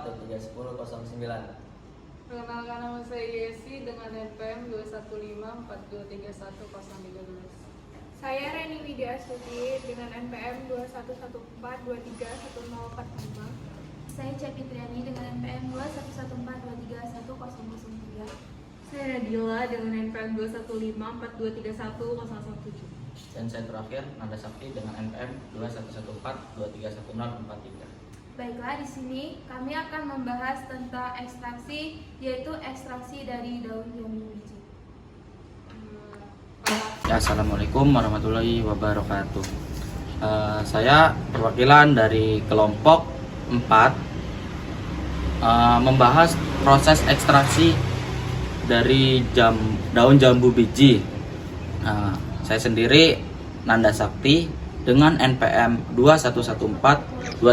3009. Perkenalkan, nama saya Yesi dengan NPM 215423113. Saya Reni Widya Astuti dengan NPM 2114231045. Saya Cepi Triani dengan NPM 2114231003. Saya Radila dengan NPM 21542311017. Dan saya terakhir Nanda Sakti dengan NPM 2114231043. Baiklah, di sini kami akan membahas tentang ekstraksi, yaitu ekstraksi dari daun jambu biji. Ya, Assalamualaikum warahmatullahi wabarakatuh. Saya perwakilan dari kelompok 4 membahas proses ekstraksi dari daun jambu biji. Saya sendiri Nanda Sakti dengan NPM 2114231043.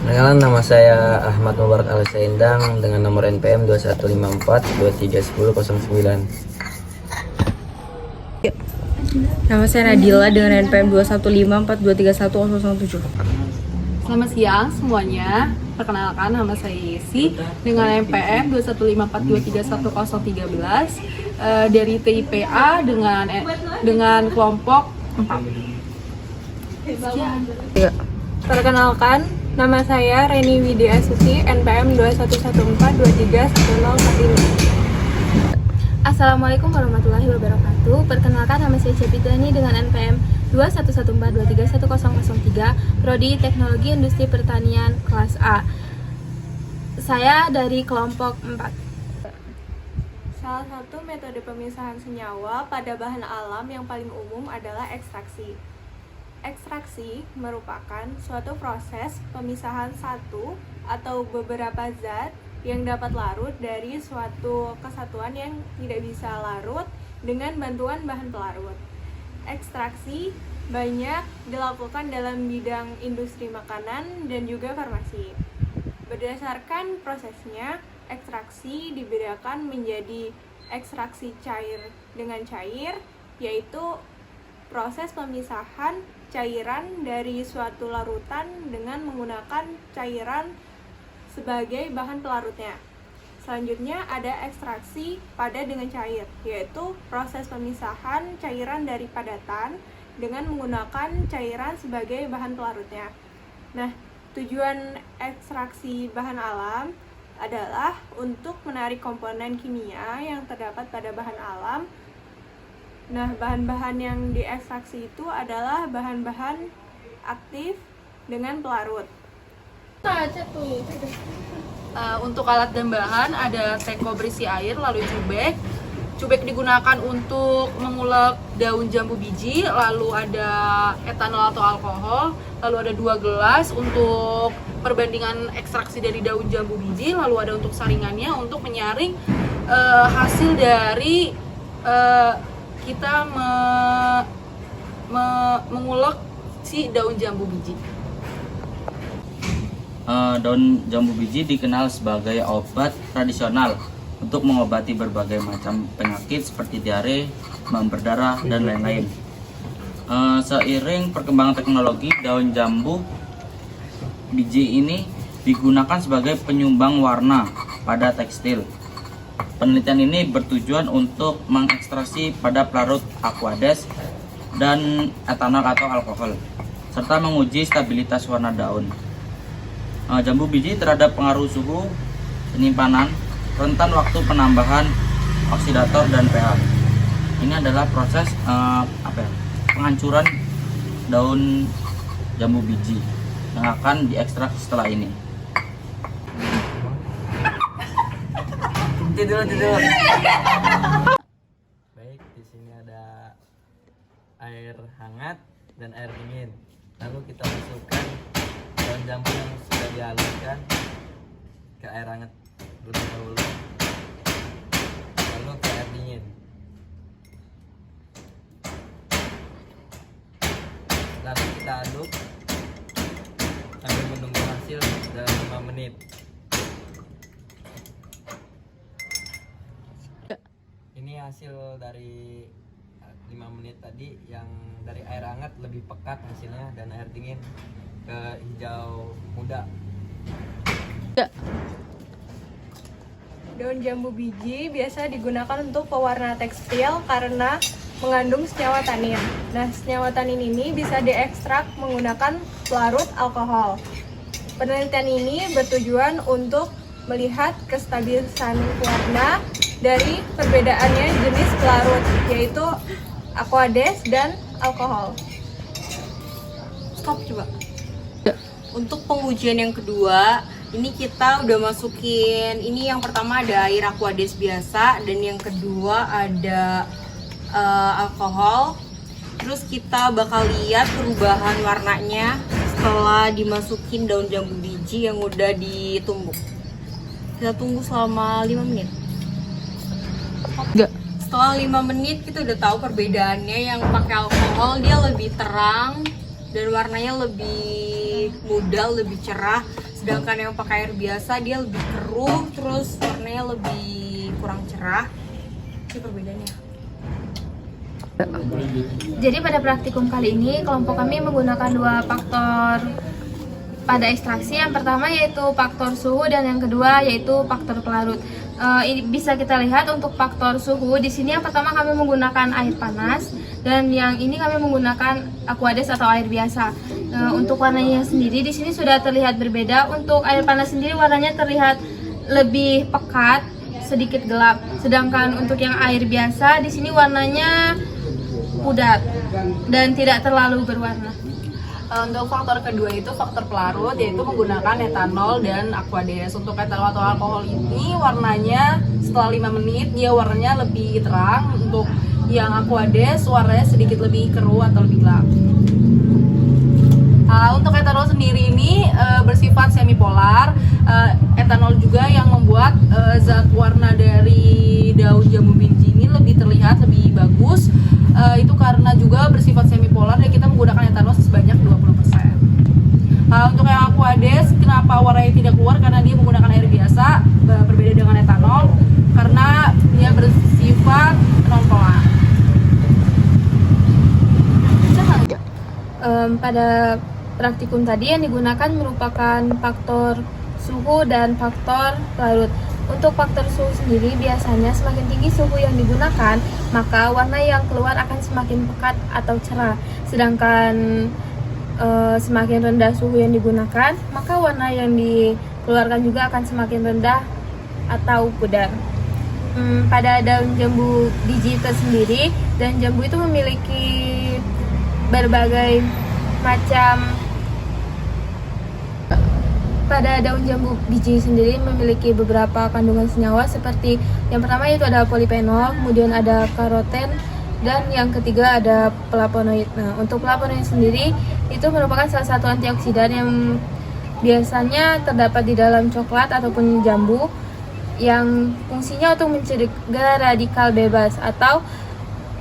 Perkenalkan, nama saya Ahmad Mubarak Al-Saindang dengan nomor NPM 2154231009. Nama saya Nadila dengan NPM 21542311007. Selamat siang semuanya. Perkenalkan, nama saya Yesi dengan NPM 21542311013 dari TIPA dengan kelompok 4. Perkenalkan, nama saya Reni Widya Astuti, NPM 2114231045. Assalamualaikum warahmatullahi wabarakatuh. Perkenalkan, nama saya Cepi Triani dengan NPM 21142311003, Prodi Teknologi Industri Pertanian kelas A. Saya dari kelompok 4. Salah satu metode pemisahan senyawa pada bahan alam yang paling umum adalah ekstraksi. Ekstraksi merupakan suatu proses pemisahan satu atau beberapa zat yang dapat larut dari suatu kesatuan yang tidak bisa larut dengan bantuan bahan pelarut. Ekstraksi banyak dilakukan dalam bidang industri makanan dan juga farmasi. Berdasarkan prosesnya, ekstraksi dibedakan menjadi ekstraksi cair dengan cair, yaitu proses pemisahan cairan dari suatu larutan dengan menggunakan cairan sebagai bahan pelarutnya. Selanjutnya ada ekstraksi padat dengan cair, yaitu proses pemisahan cairan dari padatan dengan menggunakan cairan sebagai bahan pelarutnya. Nah, tujuan ekstraksi bahan alam adalah untuk menarik komponen kimia yang terdapat pada bahan alam. Nah, bahan-bahan yang diekstraksi itu adalah bahan-bahan aktif dengan pelarut. Untuk alat dan bahan ada teko berisi air, lalu cubek. Cubek digunakan untuk mengulek daun jambu biji, lalu ada etanol atau alkohol, lalu ada 2 gelas untuk perbandingan ekstraksi dari daun jambu biji, lalu ada untuk saringannya untuk menyaring hasil dari kita mengulek si daun jambu biji. Daun jambu biji dikenal sebagai obat tradisional untuk mengobati berbagai macam penyakit seperti diare, demam berdarah, dan lain-lain. Seiring perkembangan teknologi, daun jambu biji ini digunakan sebagai penyumbang warna pada tekstil. Penelitian ini bertujuan untuk mengekstraksi pada pelarut aqueous dan etanol atau alkohol, serta menguji stabilitas warna daun. Jambu biji terhadap pengaruh suhu penyimpanan, rentan waktu penambahan oksidator dan pH. Ini adalah proses penghancuran daun jambu biji yang akan diekstrak setelah ini. Tidur. Baik, di sini ada air hangat dan air dingin. Lalu kita masukkan daun jambu yang sudah dihaluskan ke air hangat terlebih dahulu, lalu ke air dingin. Lalu kita aduk sambil menunggu hasil dalam 5 menit. Ini hasil dari 5 menit tadi yang dari air hangat lebih pekat hasilnya, dan air dingin ke hijau muda. Daun jambu biji biasa digunakan untuk pewarna tekstil karena mengandung senyawa tanin. Nah, senyawa tanin ini bisa diekstrak menggunakan pelarut alkohol. Penelitian ini bertujuan untuk melihat kestabilisan warna dari perbedaannya jenis pelarut, yaitu aquades dan alkohol. Stop coba. Untuk pengujian yang kedua, ini kita udah masukin, ini yang pertama ada air aquades biasa, dan yang kedua ada alkohol. Terus kita bakal lihat perubahan warnanya setelah dimasukin daun jambu biji yang udah ditumbuk. Kita tunggu selama 5 menit. Setelah 5 menit kita udah tahu perbedaannya. Yang pakai alkohol dia lebih terang dan warnanya lebih muda, lebih cerah. Sedangkan yang pakai air biasa dia lebih keruh, terus warnanya lebih kurang cerah. Itu perbedaannya. Jadi pada praktikum kali ini kelompok kami menggunakan 2 faktor pada ekstraksi. Yang pertama yaitu faktor suhu dan yang kedua yaitu faktor pelarut. Ini bisa kita lihat untuk faktor suhu di sini yang pertama kami menggunakan air panas dan yang ini kami menggunakan aquades atau air biasa. Untuk warnanya sendiri di sini sudah terlihat berbeda. Untuk air panas sendiri warnanya terlihat lebih pekat, sedikit gelap. Sedangkan untuk yang air biasa di sini warnanya pudar dan tidak terlalu berwarna. Untuk faktor kedua itu faktor pelarut, yaitu menggunakan etanol dan aquades. Untuk etanol atau alkohol ini warnanya setelah 5 menit dia warnanya lebih terang. Untuk yang aquades warnanya sedikit lebih keruh atau lebih gelap. Untuk etanol sendiri ini bersifat semipolar. Etanol juga yang membuat zat warna dari daun jambu biji ini lebih terlihat lebih bagus. Itu karena juga bersifat semipolar dan kita menggunakan etanol sebanyak 20%. Untuk yang aquades, kenapa warnanya tidak keluar? Karena dia menggunakan air biasa, berbeda dengan etanol karena dia bersifat non-polar. Pada praktikum tadi yang digunakan merupakan faktor suhu dan faktor pelarut. Untuk faktor suhu sendiri biasanya semakin tinggi suhu yang digunakan, maka warna yang keluar akan semakin pekat atau cerah. Sedangkan semakin rendah suhu yang digunakan, maka warna yang dikeluarkan juga akan semakin rendah atau pudar. Pada daun jambu biji itu sendiri, daun jambu itu memiliki berbagai macam. Pada daun jambu biji sendiri memiliki beberapa kandungan senyawa seperti yang pertama yaitu ada polifenol, kemudian ada karoten, dan yang ketiga ada flavonoid. Nah, untuk flavonoid sendiri itu merupakan salah satu antioksidan yang biasanya terdapat di dalam coklat ataupun jambu yang fungsinya untuk mencegah radikal bebas atau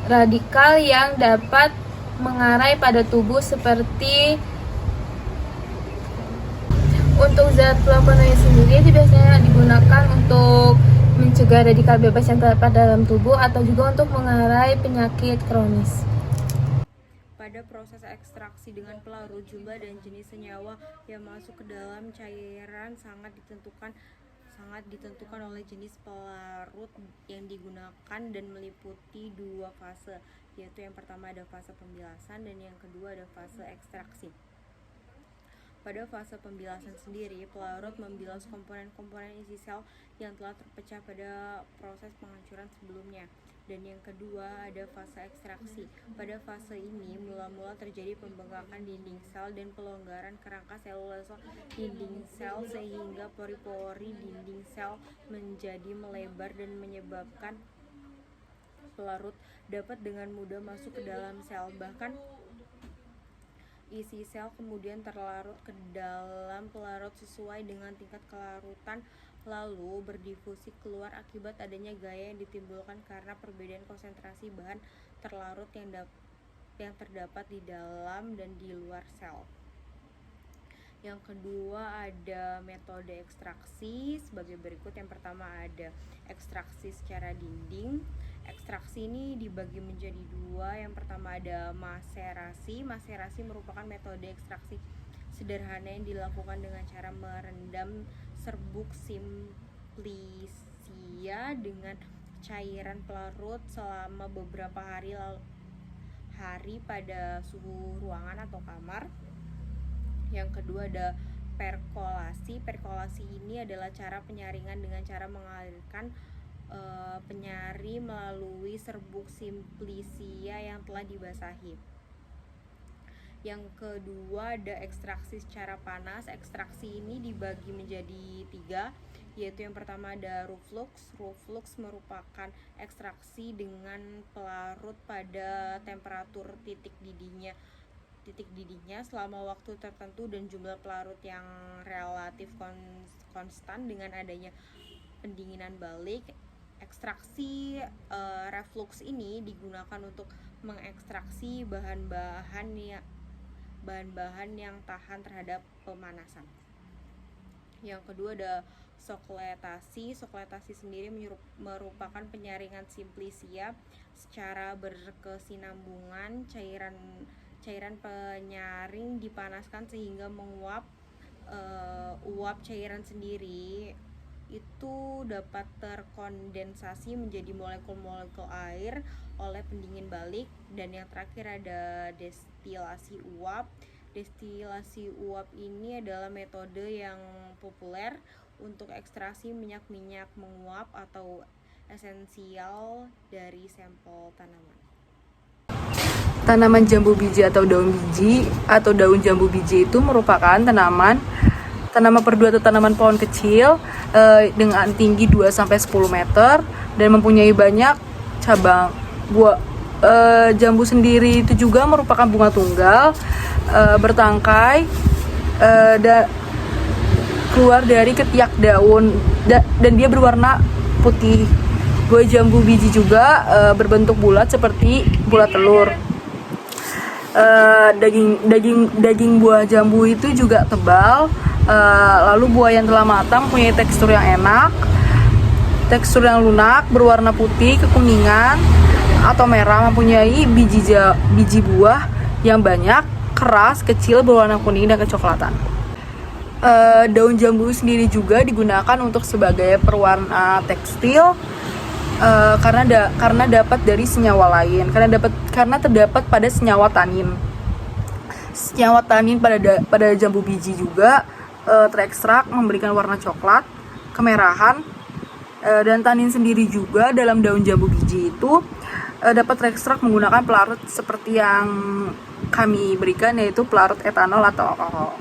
radikal yang dapat mengarai pada tubuh seperti. Untuk zat flavonoid sendiri itu biasanya digunakan untuk mencegah radikal bebas yang terdapat dalam tubuh atau juga untuk mengarai penyakit kronis. Pada proses ekstraksi dengan pelarut, jumlah dan jenis senyawa yang masuk ke dalam cairan sangat ditentukan oleh jenis pelarut yang digunakan dan meliputi 2 fase, yaitu yang pertama ada fase pembilasan dan yang kedua ada fase ekstraksi. Pada fase pembilasan sendiri, pelarut membilas komponen-komponen isi sel yang telah terpecah pada proses penghancuran sebelumnya. Dan yang kedua ada fase ekstraksi. Pada fase ini mula-mula terjadi pembengkakan dinding sel dan pelonggaran kerangka selulosa dinding sel sehingga pori-pori dinding sel menjadi melebar dan menyebabkan pelarut dapat dengan mudah masuk ke dalam sel. Bahkan isi sel kemudian terlarut ke dalam pelarut sesuai dengan tingkat kelarutan, lalu berdifusi keluar akibat adanya gaya yang ditimbulkan karena perbedaan konsentrasi bahan terlarut yang terdapat di dalam dan di luar sel. Yang kedua ada metode ekstraksi sebagai berikut. Yang pertama ada ekstraksi secara dinding, Ekstraksi ini dibagi menjadi dua. Yang pertama ada maserasi. Maserasi merupakan metode ekstraksi sederhana yang dilakukan dengan cara merendam serbuk simplicia dengan cairan pelarut selama beberapa hari pada suhu ruangan atau kamar. Yang kedua ada perkolasi. Perkolasi ini adalah cara penyaringan dengan cara mengalirkan penyari melalui serbuk simplicia yang telah dibasahi. Yang kedua ada ekstraksi secara panas. Ekstraksi ini dibagi menjadi 3, yaitu yang pertama ada reflux. Reflux merupakan ekstraksi dengan pelarut pada temperatur titik didihnya selama waktu tertentu dan jumlah pelarut yang relatif konstan dengan adanya pendinginan balik. Ekstraksi reflux ini digunakan untuk mengekstraksi bahan-bahan yang tahan terhadap pemanasan. Yang kedua ada sokletasi. Sokletasi sendiri merupakan penyaringan simplicia secara berkesinambungan. Cairan penyaring dipanaskan sehingga menguap. Uap cairan sendiri itu dapat terkondensasi menjadi molekul-molekul air oleh pendingin balik. Dan yang terakhir ada destilasi uap. Destilasi uap ini adalah metode yang populer untuk ekstraksi minyak-minyak menguap atau esensial dari sampel tanaman. Tanaman jambu biji atau daun jambu biji itu merupakan tanaman perdu atau tanaman pohon kecil dengan tinggi 2-10 meter dan mempunyai banyak cabang. Jambu sendiri itu juga merupakan bunga tunggal bertangkai dan keluar dari ketiak daun dan dia berwarna putih. Buah jambu biji juga berbentuk bulat seperti bulat telur. Daging buah jambu itu juga tebal. Lalu buah yang telah matang mempunyai tekstur yang enak, tekstur yang lunak, berwarna putih kekuningan atau merah, mempunyai biji buah yang banyak, keras, kecil, berwarna kuning dan kecoklatan. Daun jambu sendiri juga digunakan untuk sebagai perwarna tekstil karena dapat dari senyawa lain, karena terdapat pada senyawa tanin. Senyawa tanin pada jambu biji juga terekstrak memberikan warna coklat, kemerahan, dan tanin sendiri juga dalam daun jambu biji itu dapat terekstrak menggunakan pelarut seperti yang kami berikan, yaitu pelarut etanol atau alkohol.